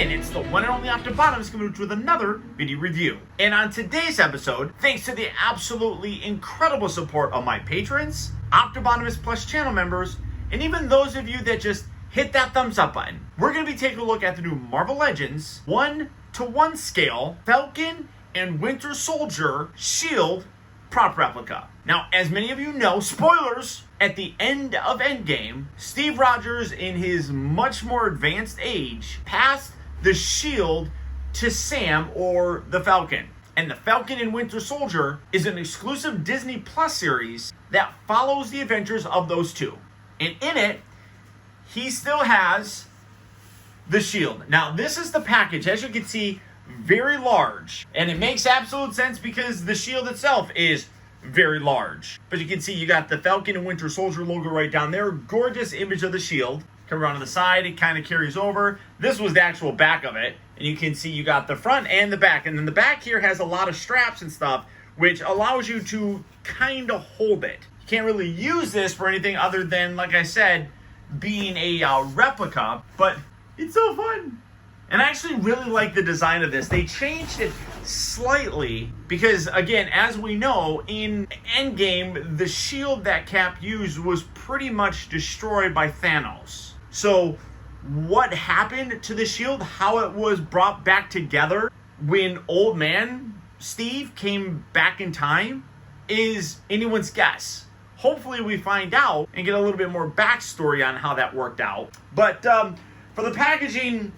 in. It's the one and only Optobottomous coming with another video review. And on today's episode, thanks to the absolutely incredible support of my patrons, Optobottomous Plus channel members, and even those of you that just hit that thumbs up button, we're going to be taking a look at the new Marvel Legends 1:1 scale Falcon and Winter Soldier shield prop replica. Now, as many of you know, spoilers, at the end of Endgame, Steve Rogers, in his much more advanced age, passed the shield to Sam, or the Falcon. And the Falcon and Winter Soldier is an exclusive Disney Plus series that follows the adventures of those two. And in it, he still has the shield. Now, this is the package, as you can see, very large. And it makes absolute sense because the shield itself is very large. But you can see you got the Falcon and Winter Soldier logo right down there. Gorgeous image of the shield. Come around to the side, it kind of carries over. This was the actual back of it. And you can see you got the front and the back. And then the back here has a lot of straps and stuff, which allows you to kind of hold it. You can't really use this for anything other than, like I said, being a replica. But it's so fun. And I actually really like the design of this. They changed it slightly because, again, as we know, in Endgame, the shield that Cap used was pretty much destroyed by Thanos. So what happened to the shield, how it was brought back together when Old Man Steve came back in time, is anyone's guess. Hopefully we find out and get a little bit more backstory on how that worked out. But for the packaging,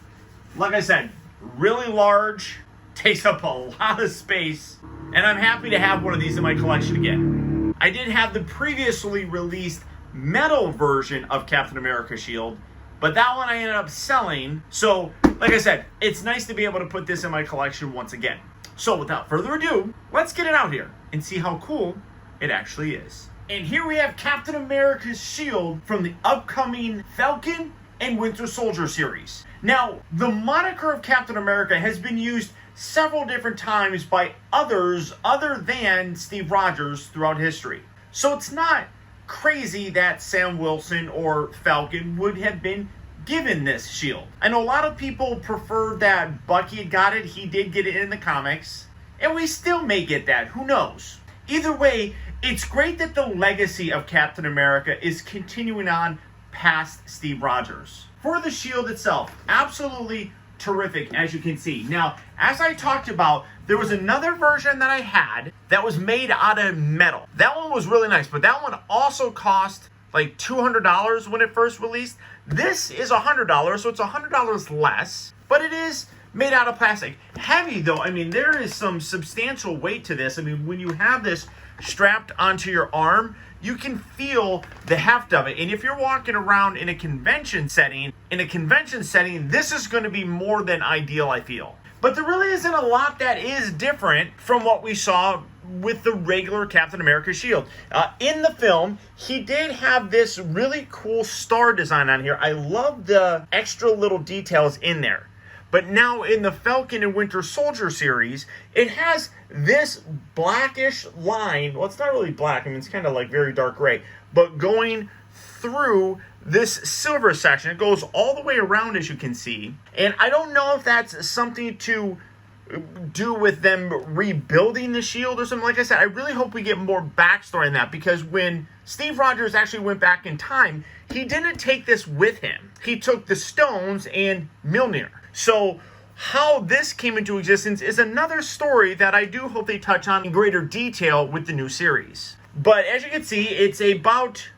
like I said, really large, takes up a lot of space, and I'm happy to have one of these in my collection again. I did have the previously released metal version of Captain America shield, but that one I ended up selling, so like I said, it's nice to be able to put this in my collection once again. So without further ado, let's get it out here and see how cool it actually is. And here we have Captain America's shield from the upcoming Falcon and Winter Soldier series. Now, the moniker of Captain America has been used several different times by others other than Steve Rogers throughout history. So it's not crazy that Sam Wilson or Falcon would have been given this shield. I know a lot of people prefer that Bucky had got it. He did get it in the comics. And we still may get that. Who knows? Either way, it's great that the legacy of Captain America is continuing on past Steve Rogers. For the shield itself, absolutely terrific, as you can see. Now, as I talked about, there was another version that I had that was made out of metal. That one was really nice, but that one also cost like $200 when it first released. This is $100, so it's $100 less, but it is made out of plastic. Heavy though, I mean, there is some substantial weight to this. I mean, when you have this strapped onto your arm, you can feel the heft of it. And if you're walking around in a convention setting, this is going to be more than ideal, I feel. But there really isn't a lot that is different from what we saw with the regular Captain America shield. In the film, he did have this really cool star design on here. I love the extra little details in there. But now in the Falcon and Winter Soldier series, it has this blackish line. Well, it's not really black. I mean, it's kind of like very dark gray. But going through this silver section, it goes all the way around, as you can see. And I don't know if that's something to do with them rebuilding the shield or something. Like I said, I really hope we get more backstory on that, because when Steve Rogers actually went back in time, he didn't take this with him. He took the stones and Mjolnir. So how this came into existence is another story that I do hope they touch on in greater detail with the new series. But as you can see, it's about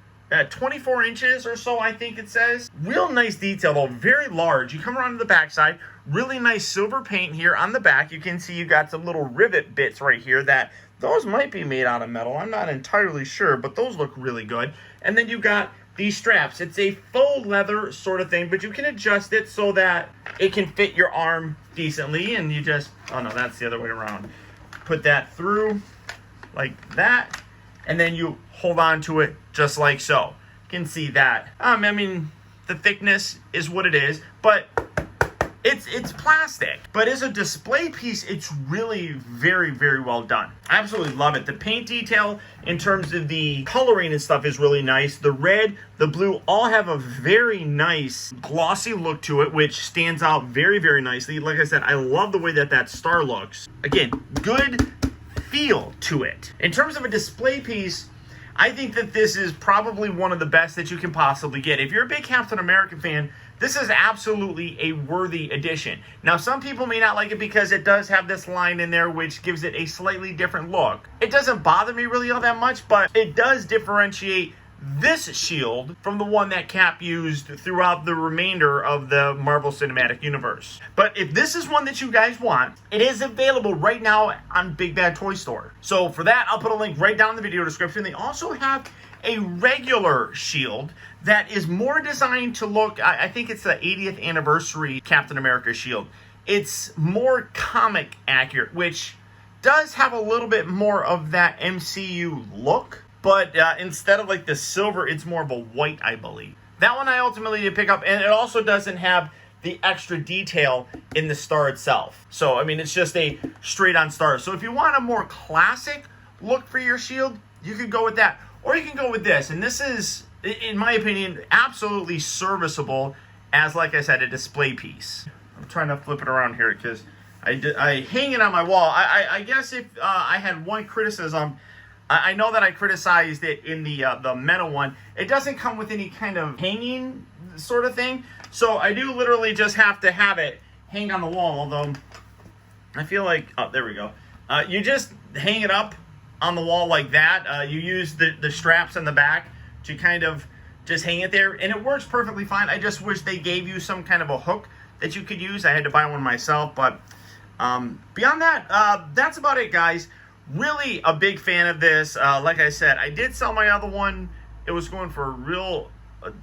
24 inches or so, I think it says. Real nice detail though, very large. You come around to the backside, really nice silver paint here on the back. You can see you got some little rivet bits right here that those might be made out of metal. I'm not entirely sure, but those look really good. And then you got these straps. It's a faux leather sort of thing, but you can adjust it so that it can fit your arm decently. And you just, oh no, that's the other way around. Put that through like that, and then you hold on to it just like so. You can see that. I mean, the thickness is what it is, but It's plastic, but as a display piece, it's really very, very well done. I absolutely love it. The paint detail in terms of the coloring and stuff is really nice. The red, the blue all have a very nice glossy look to it, which stands out very, very nicely. Like I said, I love the way that star looks. Again, good feel to it. In terms of a display piece, I think that this is probably one of the best that you can possibly get. If you're a big Captain America fan, this is absolutely a worthy addition. Now, some people may not like it because it does have this line in there which gives it a slightly different look. It doesn't bother me really all that much, but it does differentiate this shield from the one that Cap used throughout the remainder of the Marvel Cinematic Universe. But if this is one that you guys want, it is available right now on Big Bad Toy Store. So for that, I'll put a link right down in the video description. They also have a regular shield that is more designed to look, I think it's the 80th anniversary Captain America shield. It's more comic accurate, which does have a little bit more of that MCU look. But instead of like the silver, it's more of a white, I believe. That one I ultimately did pick up, and it also doesn't have the extra detail in the star itself. So, I mean, it's just a straight-on star. So if you want a more classic look for your shield, you could go with that. Or you can go with this. And this is, in my opinion, absolutely serviceable as, like I said, a display piece. I'm trying to flip it around here because I hang it on my wall. I guess if I had one criticism, I know that I criticized it in the metal one. It doesn't come with any kind of hanging sort of thing. So I do literally just have to have it hang on the wall. Although I feel like, oh, there we go. You just hang it up on the wall like that. You use the straps in the back to kind of just hang it there. And it works perfectly fine. I just wish they gave you some kind of a hook that you could use. I had to buy one myself. But beyond that, that's about it, guys. Really a big fan of this. Like I said, I did sell my other one. It was going for real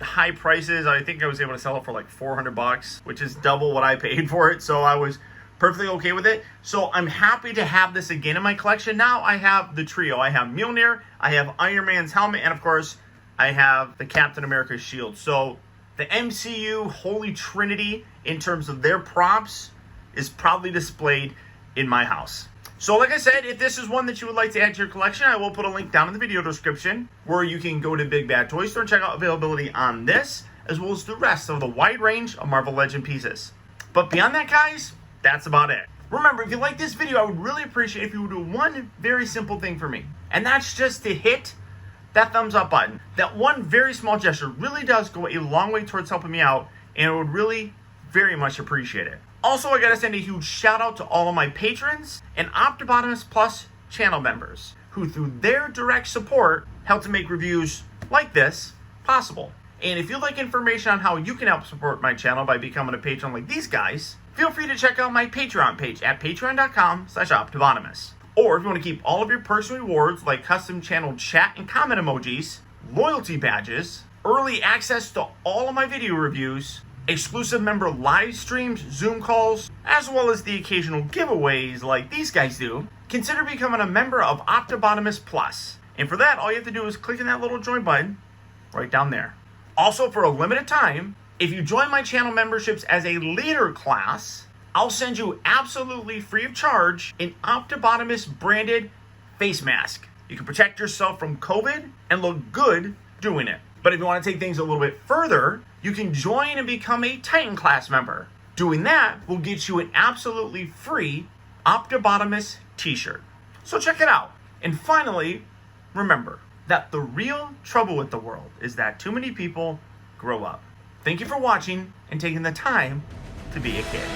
high prices. I think I was able to sell it for like $400, which is double what I paid for it. So I was perfectly okay with it. So I'm happy to have this again in my collection. Now I have the trio. I have Mjolnir, I have Iron Man's helmet, and of course I have the Captain America shield. So the MCU Holy Trinity in terms of their props is probably displayed in my house. So like I said, if this is one that you would like to add to your collection, I will put a link down in the video description where you can go to Big Bad Toy Store and check out availability on this, as well as the rest of the wide range of Marvel Legend pieces. But beyond that, guys, that's about it. Remember, if you like this video, I would really appreciate if you would do one very simple thing for me. And that's just to hit that thumbs up button. That one very small gesture really does go a long way towards helping me out, and I would really very much appreciate it. Also, I gotta send a huge shout out to all of my patrons and Optobottomous Plus channel members who, through their direct support, help to make reviews like this possible. And if you'd like information on how you can help support my channel by becoming a patron like these guys, feel free to check out my Patreon page at patreon.com/Optobottomous. Or if you want to keep all of your personal rewards like custom channel chat and comment emojis, loyalty badges, early access to all of my video reviews, exclusive member live streams, Zoom calls, as well as the occasional giveaways like these guys do, consider becoming a member of Optobottomous Plus. And for that, all you have to do is click on that little join button right down there. Also, for a limited time, if you join my channel memberships as a leader class, I'll send you absolutely free of charge an Optobottomous branded face mask. You can protect yourself from COVID and look good doing it. But if you want to take things a little bit further, you can join and become a Titan class member. Doing that will get you an absolutely free Optobottomous t-shirt. So check it out. And finally, remember that the real trouble with the world is that too many people grow up. Thank you for watching and taking the time to be a kid.